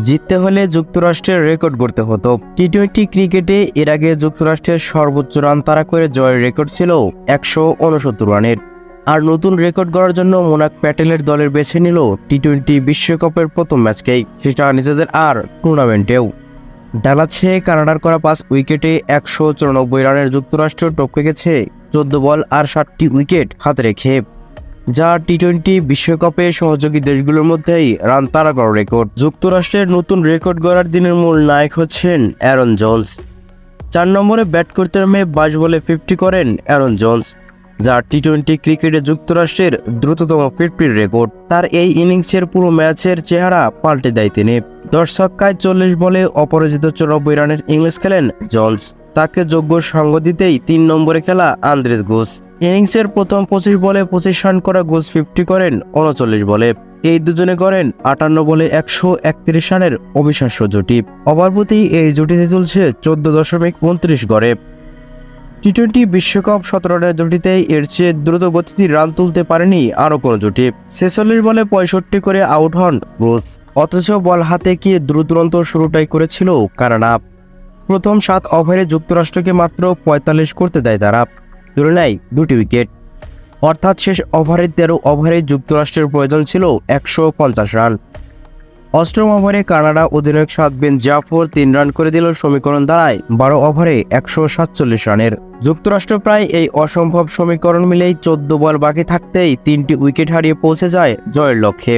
জিততে হলে যুক্তরাষ্ট্রের রেকর্ড গড়তে হতো। টি-20 ক্রিকেটে এর আগে যুক্তরাষ্ট্রের সর্বোচ্চ রান তাড়া করে জয়ের রেকর্ড ছিল 169 রানের। আর নতুন রেকর্ড গড়ার জন্য মোনাক প্যাটেলের দলের বেছে নিল টি-20 বিশ্বকাপের প্রথম ম্যাচকেই, সেটা নিজেদের আর টুর্নামেন্টেও। ডালাসে কানাডার করা 5 উইকেটে 194 রানের যুক্তরাষ্ট্র টপকে গেছে 14 বল আর 7টি উইকেট হাতে রেখে, যা টি-20 বিশ্বকাপে সহযোগী দেশগুলোর মধ্যেই রান তাড়া করার রেকর্ড। যুক্তরাষ্ট্রের নতুন রেকর্ড গড়ার দিনের মূল নায়ক হচ্ছেন অ্যারন জোন্স। 4 নম্বরে ব্যাট করতে নেমে 22 বলে 50 করেন অ্যারন জোন্স, যা টি-20 ক্রিকেটে যুক্তরাষ্ট্রের দ্রুততম 50 রেকর্ড। তার এই ইনিংসের পুরো ম্যাচের চেহারা পাল্টে দেয় তিনি। 10 ছক্কায় 40 বলে অপরাজিত 94 রানের ইনিংস খেলেন জোন্স। তাকে যোগ্য সঙ্গ দিতেই 3 নম্বরে খেলা আন্দ্রেস গুস। ইনিংসের প্রথম 25 বলে 25 রান করা গুস 50 করেন 39 বলে। এই দুজনে করেন 58 বলে 131 রানের অবিশ্বাস্য জুটি। ওভার প্রতি এই জুটিতে চলছে 14.29 গড়ে। টি-20 বিশ্বকাপ 17 রানের জুটিতেই এর চেয়ে দ্রুত গতিতে রান তুলতে পারেনি আরও কোনো জুটি। 46 বলে 65 করে আউট হন ব্রুস। অথচ বল হাতে গিয়ে দ্রুত শুরুটাই করেছিল কানাডা। প্রথম 7 ওভারে যুক্তরাষ্ট্রকে মাত্র 45 করতে দেয় তারা, তুলে নেয় 2টি উইকেট। অর্থাৎ শেষ ওভারের 13 ওভারে যুক্তরাষ্ট্রের প্রয়োজন ছিল 150 রান। 8ম ওভারে কানাডা অধিনায়ক সাদ বিন জাফর 3 রান করে দিল, সমীকরণ দাঁড়ায় 12 ওভারে 147 রানের। যুক্তরাষ্ট্র প্রায় এই অসম্ভব সমীকরণ মিলেই 14 বল বাকি থাকতেই 3টি উইকেট হারিয়ে পৌঁছে যায় জয়ের লক্ষ্যে।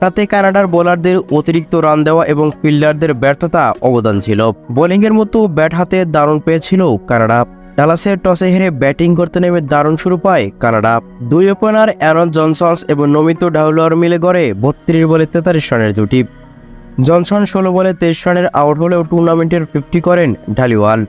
তাতে কানাডার বোলারদের অতিরিক্ত রান দেওয়া এবং ফিল্ডারদের ব্যর্থতা অবদান ছিল। বোলিংয়ের মতো ব্যাট হাতে দারুণ পেয়েছিল কানাডা। ডালাসে টসে হেরে ব্যাটিং করতে নেমে দারুণ শুরু পায় কানাডা। 2 ওপেনার অ্যারন জনসন এবং নমিত ডাউলার মিলে গড়ে 32 বলে 43 রানের জুটি। জনসন 16 বলে 23 রানের আউট হলেও টুর্নামেন্টের 50 করেন ঢালিওয়াল।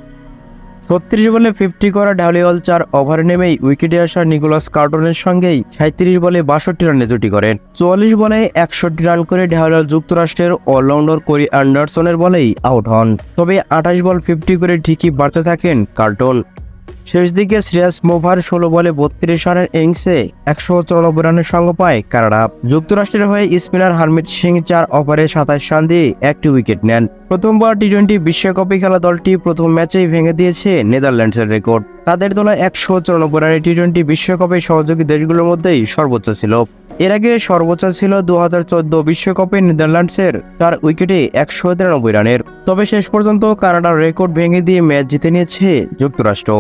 36 বলে 50 করা ঢালিওয়াল 4 ওভারে নেমেই উইকেটে আসা নিকোলাস কার্টনের সঙ্গেই 37 বলে 62 রানে জুটি করেন। 44 বলে 61 রান করে ঢালিওয়াল যুক্তরাষ্ট্রের অলরাউন্ডার কোরি অ্যান্ডারসনের বলেই আউট হন। তবে 28 বল 50 করে ঠিকই বাড়তে থাকেন কার্টন। শেষ দিকে শ্রেয়াস মোভার 16 বলে 32 রানের ইনিংসে 194 রানের সঙ্গ পায় কানাডা। যুক্তরাষ্ট্রের হয়ে স্পিনার হারমিত সিং 4 ওভারে 27 রান দিয়ে 1টি উইকেট নেন। প্রথমবার টি-20 বিশ্বকাপে খেলা দলটি প্রথম ম্যাচেই ভেঙে দিয়েছে নেদারল্যান্ডসের রেকর্ড। তাদের দলে 194 রানের টি-20 বিশ্বকাপে সহযোগী দেশগুলোর মধ্যেই সর্বোচ্চ ছিল। এর আগে সর্বোচ্চ ছিল 2014 বিশ্বকাপে নেদারল্যান্ডসের 4 উইকেটে 193 রানের। তবে শেষ পর্যন্ত কানাডার রেকর্ড ভেঙে দিয়ে ম্যাচ জিতে নিয়েছে যুক্তরাষ্ট্র।